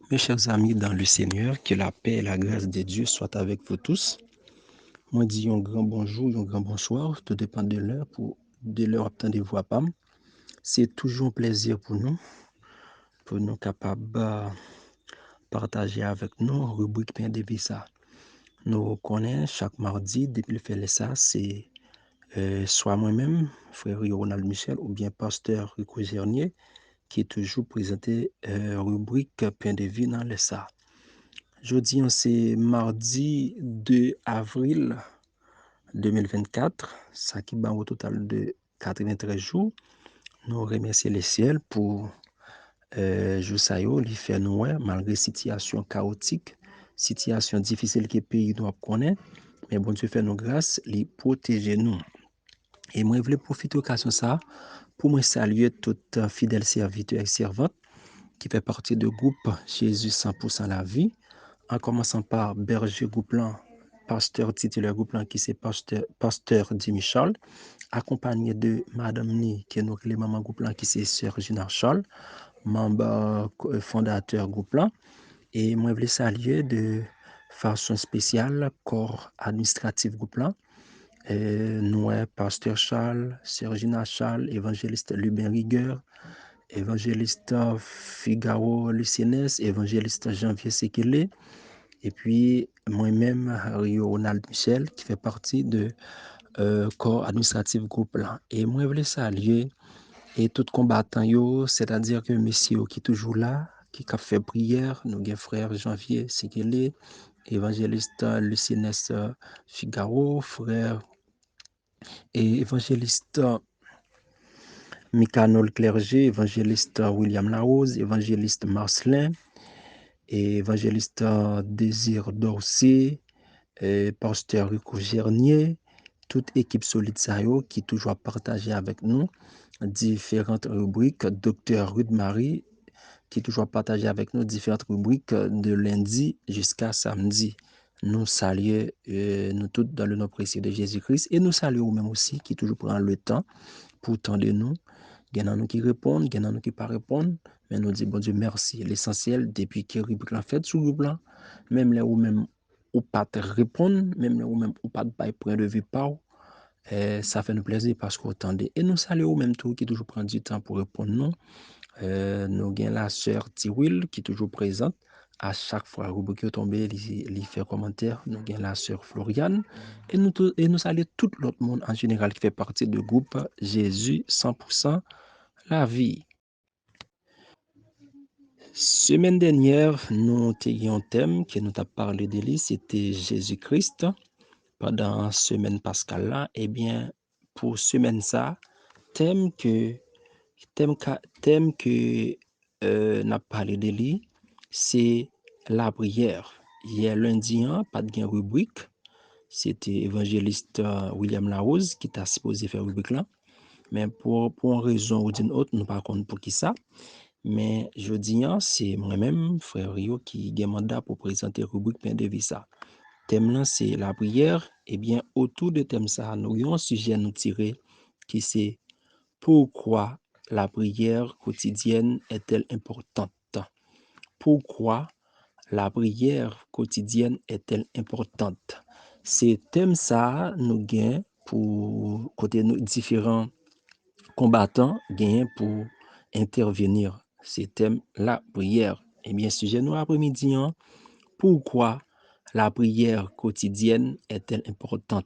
Mes chers amis dans le Seigneur, que la paix et la grâce de Dieu soient avec vous tous. Moi, dis un grand bonjour, un grand bonsoir, tout dépend de l'heure, de l'heure attendez-vous à PAM. C'est toujours un plaisir pour nous capables de partager avec nous rubrique Pain de Visa. Nous connaissons chaque mardi, depuis le fait ça, c'est soit moi-même, frère Ronald Michel, ou bien pasteur Rico Gernier, qui est toujours présenté rubrique Pain de vie dans le ça. Jeudi, c'est mardi 2 avril 2024, ça qui bat au total de 93 jours. Nous remercions le ciel pour jour ça yo, li fait nous malgré situation chaotique, situation difficile que le pays doit connaître, mais bon Dieu fait nous grâce, li protéger nous. Et moi, je voulais profiter de l'occasion ça pour me saluer toute fidèle serviteur et servante qui fait partie du groupe Jésus 100% la vie, en commençant par Berger Gouplan, pasteur titulaire Gouplan, qui c'est pasteur Jimmy Charles, accompagné de Madame Ni, qui est notre maman Gouplan, qui c'est Sœur Gina Charles, membre fondateur Gouplan. Et moi, je voulais saluer de façon spéciale corps administratif Gouplan, nous, pasteur Charles, Sœur Gina Charles, évangéliste Lubin Rigueur, évangéliste Figaro Lucienes, évangéliste Janvier Sekele, et puis moi-même, Rio Ronald Michel, qui fait partie de corps administratif groupe là. Et moi, je voulais saluer et tout combattant, c'est-à-dire que messieurs qui est toujours là, qui a fait prière, nous avons frère Janvier Sekele, évangéliste Lucienes Figaro, frère et évangéliste Micanol Clergé, évangéliste William Larose, évangéliste Marcelin, et évangéliste Désir Dorsey, pasteur Rico Gernier, toute équipe solide Sayo qui toujours partagé avec nous différentes rubriques, docteur Rude Marie qui toujours partagé avec nous différentes rubriques de lundi jusqu'à samedi. Nous saluons nous tous dans le nom précieux de Jésus-Christ et nous saluons même aussi qui toujours prend le temps pour tendre nous. Il y en a qui répondent, il y en a qui ne pas répondre, mais nous disons, bon Dieu, merci. L'essentiel, depuis que rubrique la fête sous le plan, même là où même ou pas te répondre, même là où même ou pas de point de vue pas, ça fait nous plaisir parce qu'on tendait. Et nous saluons même tout qui toujours prend du temps pour répondre nous. Nous avons la sœur Tiwil qui est toujours présente. À chaque fois, rubrique est tombée, il fait commentaire. Nous avons la sœur Floriane. Et nous saluons tout l'autre monde en général qui fait partie du groupe Jésus 100% la vie. Semaine dernière, nous avons un thème qui nous a parlé de lui, c'était Jésus-Christ. Pendant la semaine pascale là, eh bien, pour semaine ça, thème que n'a parlé de lui, c'est la prière. Hier lundi, pas de rubrique. C'était évangéliste William Larose qui t'a supposé faire rubrique là. Mais pour une raison ou d'une autre, nous pas compte pour qui ça. Mais je dis, c'est moi-même, frère Rio, qui a mandat pour présenter rubrique Pain de vie ça. Thème là, c'est la prière. Eh bien, autour de thème ça, nous avons un sujet à nous tirer qui c'est pourquoi la prière quotidienne est-elle importante? Pourquoi la prière quotidienne est-elle importante? C'est thème ça, nous gagnons pour côté nous différents combattants gagnent pour intervenir. C'est thème la prière. Eh bien, sujet nous après-midi, pourquoi la prière quotidienne est-elle importante?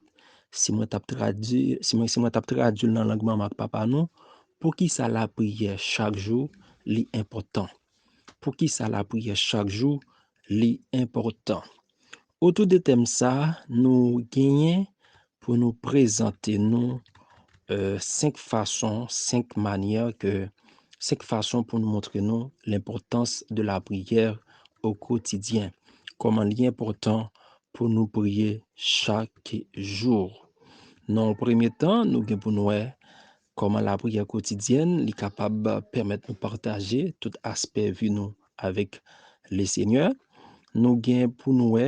Si moi tape traduit, si moi tape traduit dans la langue maman papa nous, pour qui ça la prière chaque jour est important? Pour qui ça la prière chaque jour est important? Autour de thème ça, nous gagnons pour nous présenter nous 5 façons, 5 manières que 5 façons pour nous montrer nous l'importance de la prière au quotidien. Comment il est important pour nous prier chaque jour. Dans le premier temps, nous avons pour nous comment la prière quotidienne est capable de permettre de partager tout aspect vu nous avec le Seigneur. Nous avons pour nous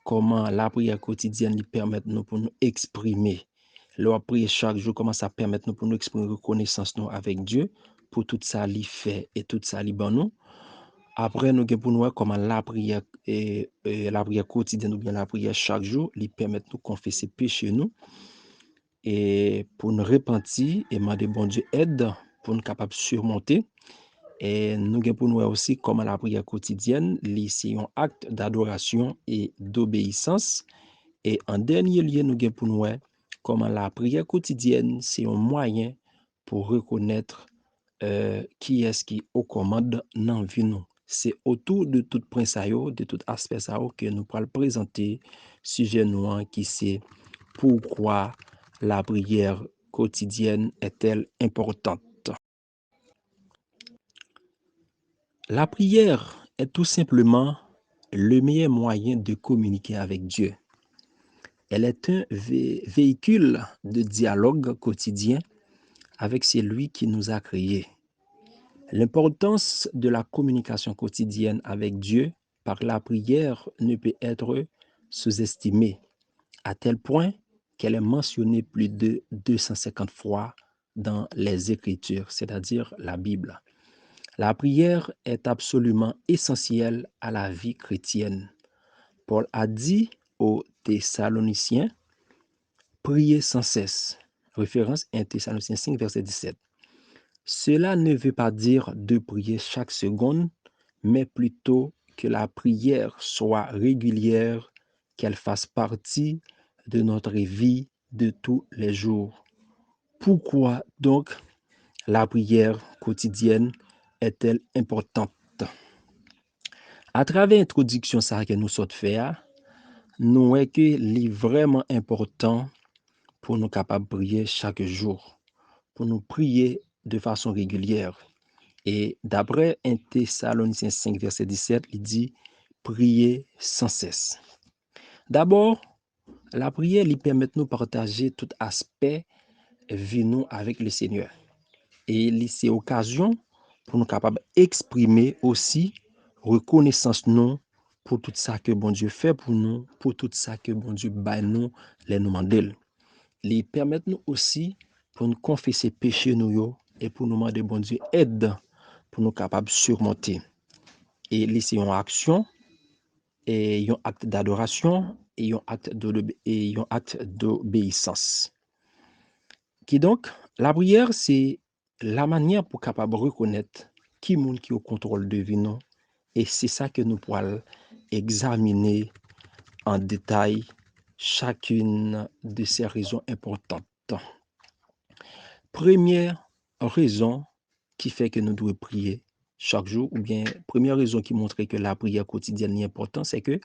comment la prière quotidienne lui permet nous pour nous exprimer. Leur prier chaque jour, comment ça permet nous pour nous exprimer reconnaissance nous avec Dieu pour tout ça lui fait et tout ça lui bon nous. Après, nous avons pour nous comment la prière et la prière quotidienne ou bien la prière chaque jour, lui permet de nous confesser péché nous et pour nous repentir et demander bon Dieu aide pour nous capables de surmonter. Et nous avons pour nous aussi comment la prière quotidienne, c'est un acte d'adoration et d'obéissance. Et en dernier lieu, nous avons pour nous comment la prière quotidienne, c'est un moyen pour reconnaître qui est-ce qui aux commandes dans la vie nous. C'est autour de tout point ça yo, de tout aspect ça yo, que nous pourrons présenter sujet nous qui c'est pourquoi la prière quotidienne est-elle importante. La prière est tout simplement le meilleur moyen de communiquer avec Dieu. Elle est un véhicule de dialogue quotidien avec celui qui nous a créés. L'importance de la communication quotidienne avec Dieu par la prière ne peut être sous-estimée, à tel point qu'elle est mentionnée plus de 250 fois dans les Écritures, c'est-à-dire la Bible. La prière est absolument essentielle à la vie chrétienne. Paul a dit aux Thessaloniciens, priez sans cesse. Référence 1 Thessaloniciens 5, verset 17. Cela ne veut pas dire de prier chaque seconde, mais plutôt que la prière soit régulière, qu'elle fasse partie de notre vie de tous les jours. Pourquoi donc la prière quotidienne est-elle importante? À travers l'introduction ça que nous sommes faire, nous voyons que c'est vraiment important pour nous capables de prier chaque jour, pour nous prier de façon régulière. Et d'après 1 Thessaloniciens 5, verset 17, il dit prier sans cesse. D'abord, la prière lui permet de nous partager tout aspect vie nous avec le Seigneur. Et c'est occasion pour nous capables d'exprimer aussi reconnaissance nous pour tout ça que bon Dieu fait pour nous, pour tout ça que bon Dieu baille nous, les nous mandel. Les permettent nous aussi pour nous confesser péché nous et pour nous demander bon Dieu aide pour nous capables de surmonter. Et laisser une action et un acte d'adoration et un acte d'obéissance. Qui donc, la prière, c'est la manière pour capable reconnaître qui monde qui est au contrôle de vie nous. Et c'est ça que nous pourrons examiner en détail chacune de ces raisons importantes. Première raison qui fait que nous devons prier chaque jour, ou bien première raison qui montre que la prière quotidienne est importante, c'est que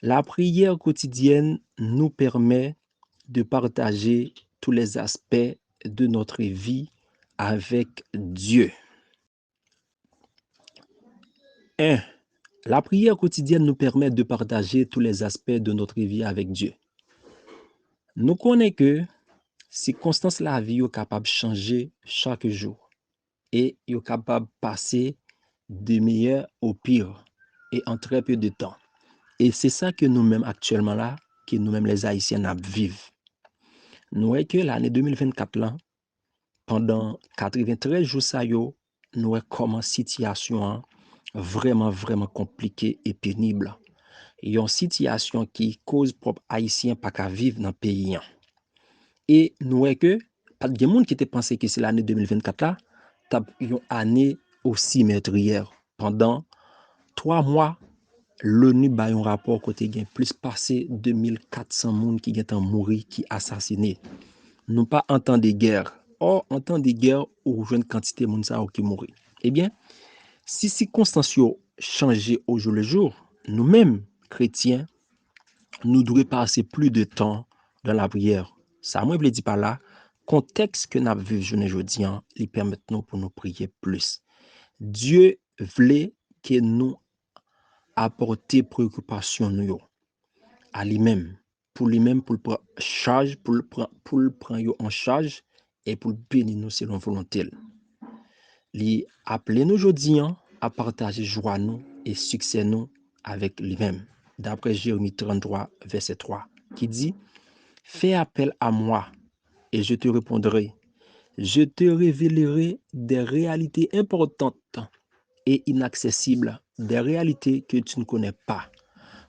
la prière quotidienne nous permet de partager tous les aspects de notre vie avec Dieu. 1. La prière quotidienne nous permet de partager tous les aspects de notre vie avec Dieu. Nous connaissons que circonstances de la vie sont capables de changer chaque jour et sont capables de passer de meilleur au pire et en très peu de temps. Et c'est ça que nous-mêmes actuellement là, que nous-mêmes les Haïtiens vivons. Nous voyons que l'année 2024 là, pendant 93 jours ça yo, nous voyons comment situation vraiment compliquée et pénible. Il y a une situation qui cause propre Haïtien pas qu'à vivre dans le pays. Et nous voyons que pas de monde qui était pensé que c'est l'année 2024 là, t'as une année aussi meurtrière. Pendant 3 mois, l'ONU a un rapport côté gain plus passé 2400 personnes qui sont mourir, qui assassinés. Nous pas en temps de guerre. Or, en temps de guerre, ou une quantité de gens qui mourir. Eh bien, si circonstances changent au jour le jour, nous-mêmes, chrétiens, nous devons passer plus de temps dans la prière. Ça, moi, je le dis par là, contexte que nous vivons aujourd'hui, il permet nous pour nous prier plus. Dieu voulait que nous apporter préoccupation nous à lui-même, pour lui-même, pour le prendre charge, pour le prendre en charge et pour le bénir nous selon volonté. Il appelle nous aujourd'hui à partager joie nous et succès nous avec lui-même. D'après Jérémie 33, verset 3, qui dit, fais appel à moi et je te répondrai. Je te révélerai des réalités importantes et inaccessibles, des réalités que tu ne connais pas.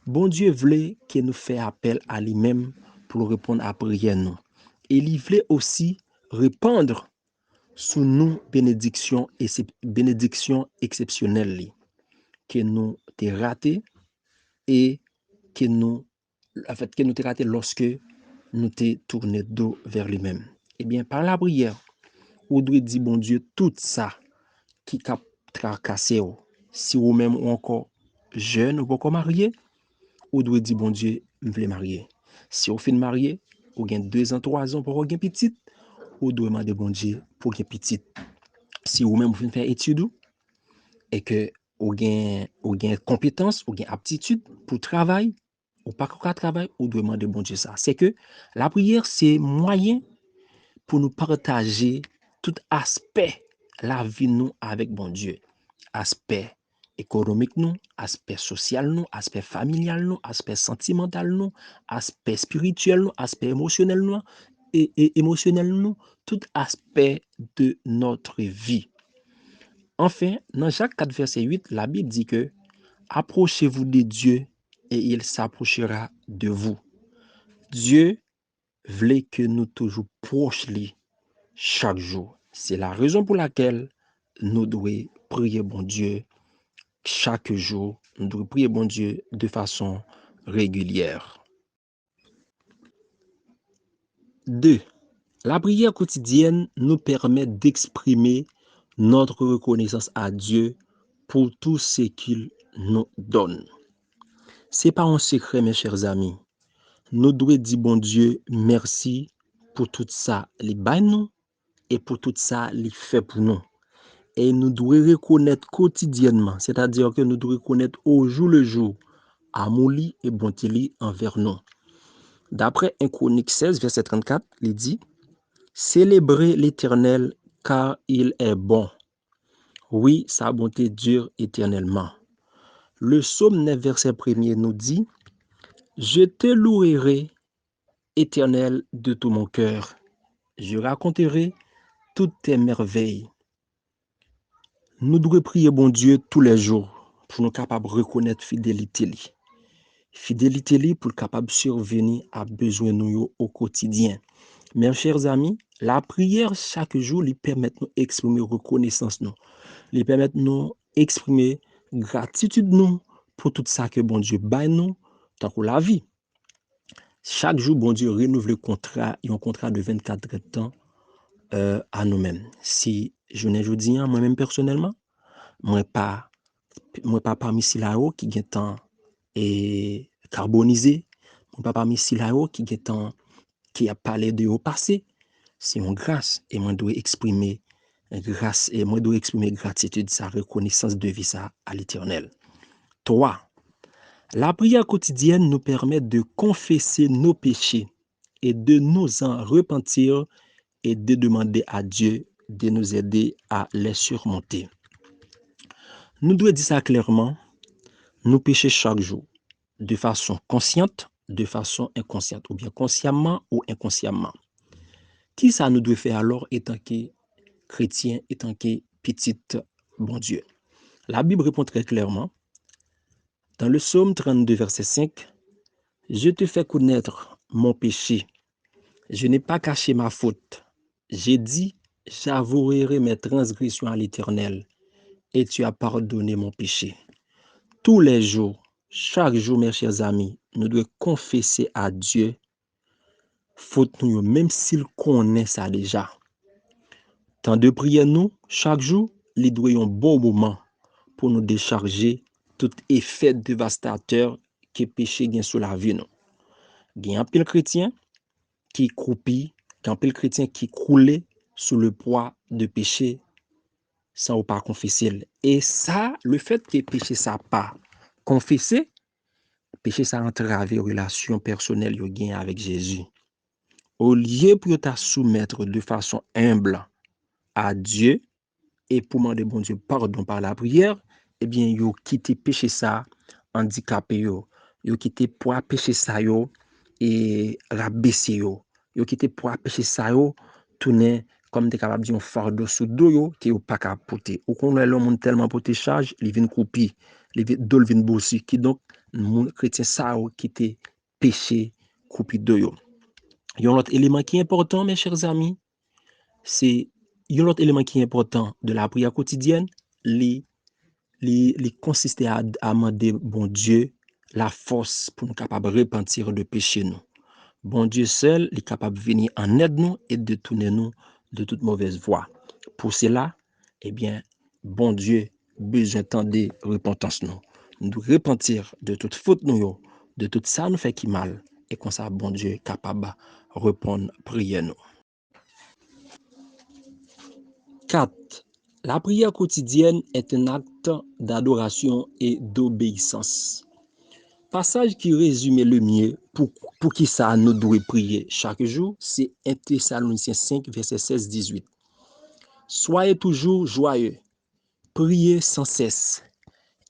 Bon Dieu voulait qu'il nous fait appel à lui-même pour répondre à prière nous. Et il voulait aussi répandre sous nous bénédictions exceptionnelles que nous t'ai raté et que nous t'ai raté lorsque nous t'ai tourné dos vers lui-même. Eh bien, par la prière, on doit dire bon Dieu tout ça qui cap tracassé. Si vous même ou encore jeune ou encore marié, ou doit dire bon Dieu, je veux marier. Si vous fin marié, ou gain 2 ans, 3 ans pour avoir petite, ou doit demander bon Dieu pour gagner petite. Si vous même vous fin faire étude et que ou gain compétence, ou gain aptitude pour travail, ou pas qu'au travail, ou doit demander bon Dieu ça. C'est que la prière c'est moyen pour nous partager tout aspect la vie nous avec bon Dieu. Aspect économique nous, aspect social nous, aspect familial nous, aspect sentimental nous, aspect spirituel nous, aspect émotionnel nous et émotionnel nous, tout aspect de notre vie. Enfin, dans Jacques 4 verset 8, la Bible dit que approchez-vous de Dieu et il s'approchera de vous. Dieu voulait que nous toujours proches lui chaque jour. C'est la raison pour laquelle nous devons prier bon Dieu chaque jour. Nous devons prier bon Dieu de façon régulière. 2. La prière quotidienne nous permet d'exprimer notre reconnaissance à Dieu pour tout ce qu'il nous donne. Ce n'est pas un secret, mes chers amis. Nous devons dire bon Dieu merci pour tout ça, les bails nous, et pour tout ça, les fait pour nous. Et nous devons reconnaître quotidiennement, c'est-à-dire que nous devons reconnaître au jour le jour, amour et bonté envers nous. D'après 1 Chronique 16, verset 34, il dit « Célébrez l'Éternel car il est bon. Oui, sa bonté dure éternellement. » Le psaume 9, verset 1er nous dit « Je te louerai, Éternel, de tout mon cœur. Je raconterai toutes tes merveilles. » Nous devons prier bon Dieu tous les jours pour nous capables de reconnaître fidélité. Fidélité pour capable survenir à besoin nous au quotidien. Mes chers amis, la prière chaque jour lui permet de nous exprimer reconnaissance nous, lui permet de nous exprimer gratitude nous pour tout ça que bon Dieu baille nous tant que la vie. Chaque jour bon Dieu renouvelle le contrat, un contrat de 24 temps à nous-mêmes. Si je ne dis moi-même personnellement, moi pas parmi ceux là qui ont temps et carbonisé, moi pas parmi ceux là qui a parlé de au passé, c'est une grâce et moi dois exprimer grâce et moi dois exprimer gratitude, sa reconnaissance de vie ça à l'Éternel. 3. La prière quotidienne nous permet de confesser nos péchés et de nous en repentir et de demander à Dieu de nous aider à les surmonter. Nous devons dire ça clairement, nous péchons chaque jour, de façon consciente, de façon inconsciente, ou bien consciemment ou inconsciemment. Qui ça nous doit faire alors étant que chrétien, étant que petite bon Dieu? La Bible répond très clairement, dans le psaume 32, verset 5, « Je te fais connaître mon péché, je n'ai pas caché ma faute. J'ai dit, j'avouerai mes transgressions à l'Éternel, et tu as pardonné mon péché. » Tous les jours, chaque jour, mes chers amis, nous devons confesser à Dieu faute nous, même s'il connaît ça déjà. Tant de prière nous, chaque jour, il doit y avoir un bon moment pour nous décharger tout effet dévastateur que péché gagne sur la vie nous. Il y a un pile chrétien qui croupit, un pile chrétien qui croulait sous le poids de péché sans pas confesser. Et ça, le fait que péché ça pas confessé, péché ça entravé relation personnelle yo gain avec Jésus. Au lieu pour ta soumettre de façon humble à Dieu et pour demander bon Dieu pardon par la prière, eh bien yo quitté péché ça handicapé yo quitté pour péché ça yo et rabaisser yo quitté pour péché ça yo tourner comme tu es capable de dire un fardeau sous dos, qui n'est pas capable de porter. Ou qu'on a l'homme tellement porté charge, il vient couper, il vient bosser, qui donc, mon chrétien, ça, qui était péché, couper dos. Il y a un autre élément qui est important, mes chers amis, c'est, il y a un autre élément qui est important de la prière quotidienne, les consiste à demander, bon Dieu, la force pour nous capables de repentir de péché nous. Bon Dieu seul est capable de venir en aide nous et de tourner nous de toute mauvaise voie. Pour cela, eh bien, bon Dieu, besoin de repentance nous. Nous devons repentir de toute faute nous, de tout ça nous fait qui mal. Et comme ça, bon Dieu est capable de répondre prière nous. 4. La prière quotidienne est un acte d'adoration et d'obéissance. Passage qui résume le mieux pour qui ça nous doit prier chaque jour, c'est 1 Thessaloniciens 5, verset 16-18. Soyez toujours joyeux, priez sans cesse,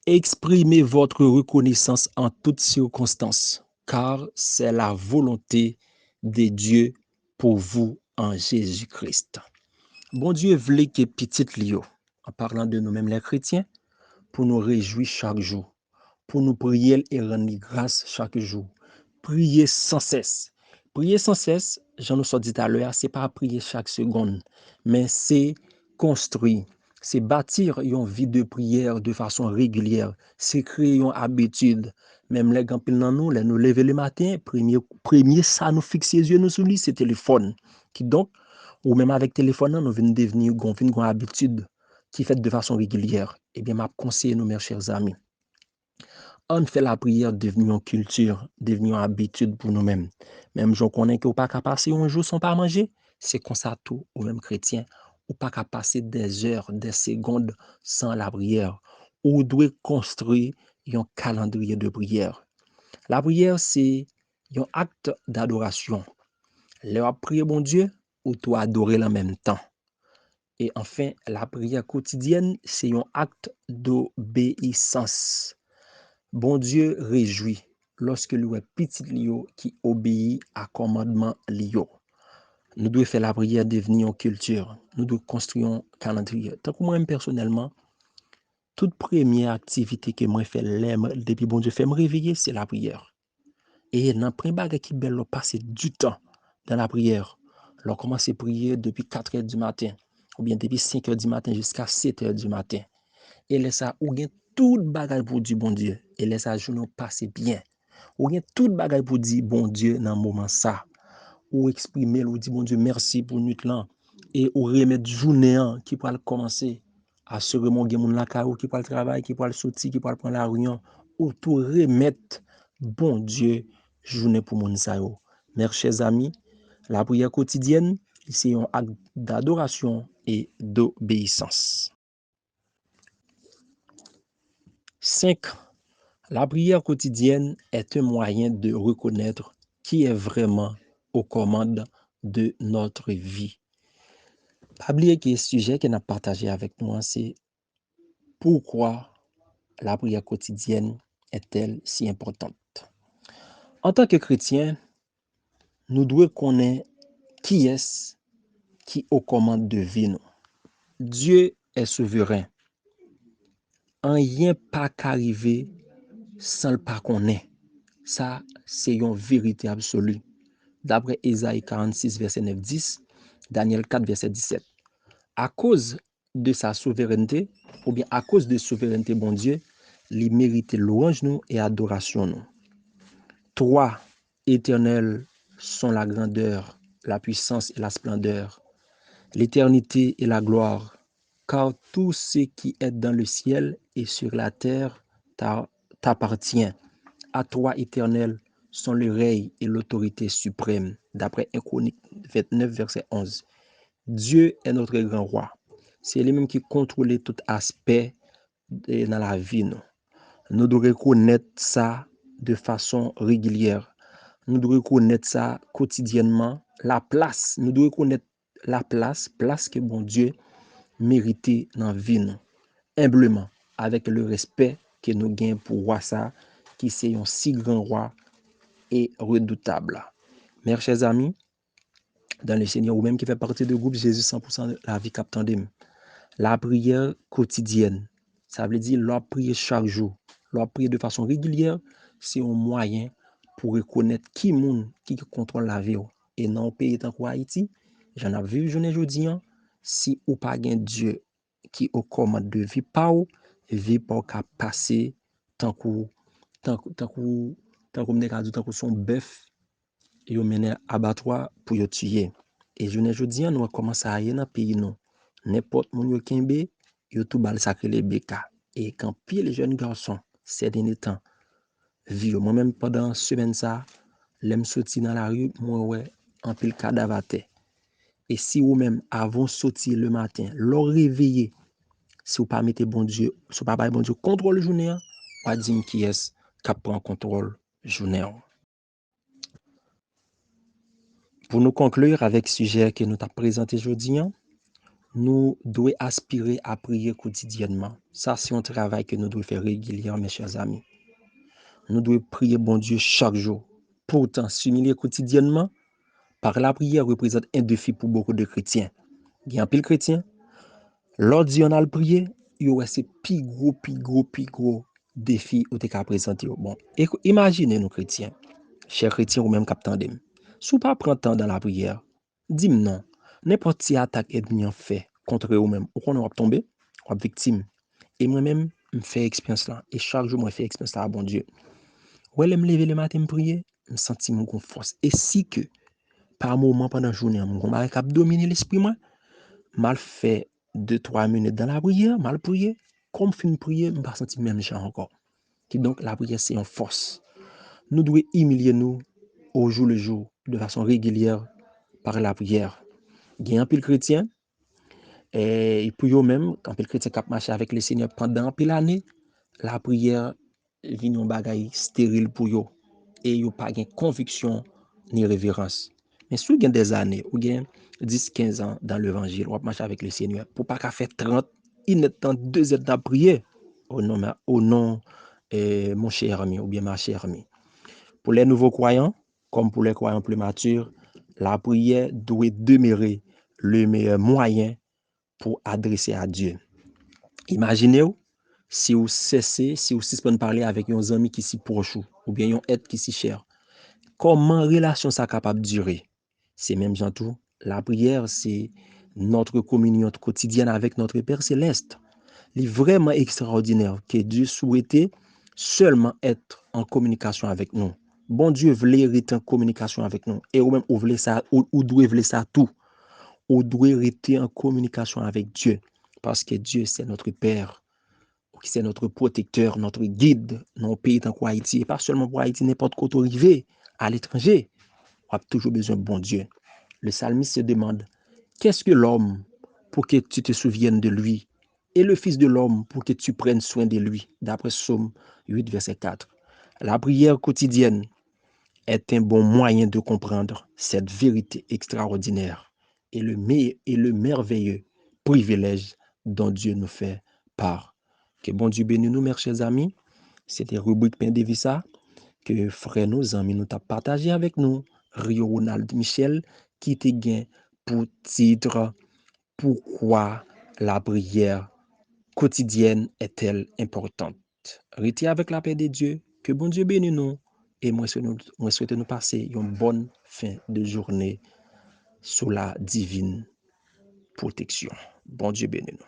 exprimez votre reconnaissance en toutes circonstances, car c'est la volonté de Dieu pour vous en Jésus-Christ. Bon Dieu voulait que petit Lio, en parlant de nous-mêmes les chrétiens, pour nous réjouir chaque jour, pour nous prier et rendre grâce chaque jour. Prier sans cesse. Prier sans cesse, j'en ai dit tout à l'heure, c'est pas prier chaque seconde, mais c'est construire, c'est bâtir une vie de prière de façon régulière, c'est créer une habitude. Même les gens nous lever le matin, premier ça nous fixe les yeux nous sur lui, c'est téléphone. Qui donc, ou même avec téléphone, nous venons devenir une habitude qui fait de façon régulière. Eh bien, m'a conseillé nous, mes chers amis. On fait la prière devenir une culture, devenir une habitude pour nous-mêmes. Même si on connaît qu'on pas qu'à passer un jour sans pas manger, c'est comme ça tout, ou même chrétien, ou pas qu'à passer des heures, des secondes sans la prière. Ou doit construire un calendrier de prière. La prière, c'est un acte d'adoration. Leur prier bon Dieu, ou toi adorer en même temps. Et enfin, la prière quotidienne, c'est un acte d'obéissance. Bon Dieu réjouit lorsque lui est petit Lio qui obéit à commandement Lio. Nous devons faire la prière devenir une culture. Nous devons construire un calendrier. Tant que moi-même personnellement, toute première activité que moi fais depuis bon Dieu fait me réveiller, c'est la prière. Et dans le premier bagage qui belle, passer du temps dans la prière. On commence à prier depuis 4 heures du matin, ou bien depuis 5 heures du matin jusqu'à 7 heures du matin. Et laisse ça, ou bien tout bagage pour dire bon Dieu. Et laisse ça, journée passer bien. Ou bien tout bagage pour dire bon Dieu dans le moment ça. Ou exprimer, ou dire bon Dieu merci pour nuit là. Et ou remettre journée qui pourra commencer à se remonter mon la qui pourra travailler, qui pourra sortir, qui pourra prendre la réunion. Ou tout remettre bon Dieu journée pour mon ça. Mes chers amis, la prière quotidienne, c'est un acte d'adoration et d'obéissance. 5. La prière quotidienne est un moyen de reconnaître qui est vraiment aux commandes de notre vie. Pas oublier que le sujet qu'on a partagé avec moi, c'est pourquoi la prière quotidienne est-elle si importante. En tant que chrétien, nous devons connaître qui est-ce qui aux commandes de vie nous. Dieu est souverain. Rien pas qu'arriver sans le pas connaître. Ça, c'est une vérité absolue. D'après Ésaïe 46, verset 9-10, Daniel 4, verset 17. À cause de sa souveraineté, ou bien à cause de souveraineté, bon Dieu, il mérite louange nous et adoration nous. Toi, éternel, sont la grandeur, la puissance et la splendeur, l'éternité et la gloire, car tout ce qui est dans le ciel et sur la terre t'appartient. À toi, éternel, sont le règne et l'autorité suprême. D'après 1 Chronique 29, verset 11. Dieu est notre grand roi. C'est lui-même qui contrôle tout aspect dans la vie. Nous devons reconnaître ça de façon régulière. Nous devons reconnaître ça quotidiennement. La place, nous devons reconnaître la place que bon Dieu mérite dans la vie. Humblement, avec le respect que nous gagnons pour roi ça, qui c'est un si grand roi et redoutable. Mes chers amis, dans le Seigneur, ou même qui fait partie de groupe Jésus 100% de la vie captandem. La prière quotidienne, ça veut dire leur prier chaque jour, leur prier de façon régulière, c'est un moyen pour reconnaître qui monde qui contrôle la vie. Et non pays tant que Haïti, j'en ai vu journée aujourd'hui, si ou pas gain Dieu qui au commande de vie pas ou, vie pas qu'à passer tant que son bœuf yo mené abattoir pour yo tuer. Et je dis nous commence à aller dans pays non. N'importe moun yo kembe, yo tout bal sacré les beka. Et quand pile les jeunes garçons, ces derniers temps, vivent moi-même pendant semaine ça, l'aime sorti dans la rue, moi ouais, en pile cadavre à terre. Et si vous même avant sortir le matin, leur réveiller, si vous pas mettez bon Dieu, si vous pas bon Dieu contrôle journée, pas dire qui est qui prend contrôle journée. Pour nous conclure avec le sujet que nous avons présenté aujourd'hui, nous devons aspirer à prier quotidiennement. Ça, c'est un travail que nous devons faire régulièrement, mes chers amis. Nous devons prier bon Dieu chaque jour. Pourtant, s'humilier quotidiennement par la prière représente un défi pour beaucoup de chrétiens. Il y a un pile chrétien, lors Dieu on a le prier, il y a c'est plus gros défi ou te ka présenter. Bon, imaginez nous chrétiens, chers chrétiens ou même capitaine. Si vous pas prendre temps dans la prière, dis-moi non. N'importe qui attaque ennemi en fait contre vous-même, ou qu'on va tomber, ou victime. Et moi-même, je fais expérience là. Et chaque jour, je fais expérience là, bon Dieu. Ouais, je me lever le matin, me prier, je sens mon force. Et si que, par moment, pendant la journée, je vais dominer l'esprit, moi, mal fait 2-3 minutes dans la prière, mal prier, comme fin prier, je ne pas sentir même gens encore. Et donc, la prière, c'est une force. Nous devons humilier nous au jour le jour, de façon régulière, par la prière. Il y a un pile chrétien, et pour eux-mêmes, quand le chrétien qui marché avec le Seigneur pendant pile année, la prière vient un bagage stérile pour eux. Et ils n'ont pas de conviction ni révérence. Mais si vous avez des années, ou 10-15 ans dans l'évangile, ou marcher avec le Seigneur, pour pas qu'à faire 30, il est temps 2 heures de prier au nom mon cher ami, ou bien ma chère amie. Pour les nouveaux croyants, comme pour les croyants plus matures, la prière doit demeurer le meilleur moyen pour adresser à Dieu. Imaginez-vous, si vous cessez, si vous suspendez parler avec un ami qui s'y proche ou bien un aide qui s'y cher, comment relation ça capable de durer? C'est même genre tout. La prière, c'est notre communion quotidienne avec notre Père Céleste. Il est vraiment extraordinaire que Dieu souhaitait seulement être en communication avec nous. Bon Dieu voulait être en communication avec nous. Et ou même ou voulait ça, ou doit voulait ça tout. Ou doit être en communication avec Dieu. Parce que Dieu, c'est notre Père. C'est notre protecteur, notre guide dans le pays tant qu'Haïti. Et pas seulement pour Haïti, n'importe quoi arrivé à l'étranger. On a toujours besoin de bon Dieu. Le psalmiste se demande, qu'est-ce que l'homme pour que tu te souviennes de lui? Et le Fils de l'homme pour que tu prennes soin de lui, d'après Psaume 8, verset 4. La prière quotidienne est un bon moyen de comprendre cette vérité extraordinaire et le merveilleux privilège dont Dieu nous fait part. Que bon Dieu bénisse nous, mes chers amis. C'était rubrique Pain de Vissa que frère nos amis nous t'a partagé avec nous. Rio Ronald Michel qui te gain pour titre pourquoi la prière quotidienne est-elle importante. Restez avec la paix de Dieu, que bon Dieu bénisse nous et moi souhaite nous passer une bonne fin de journée sous la divine protection. Bon Dieu bénisse nous.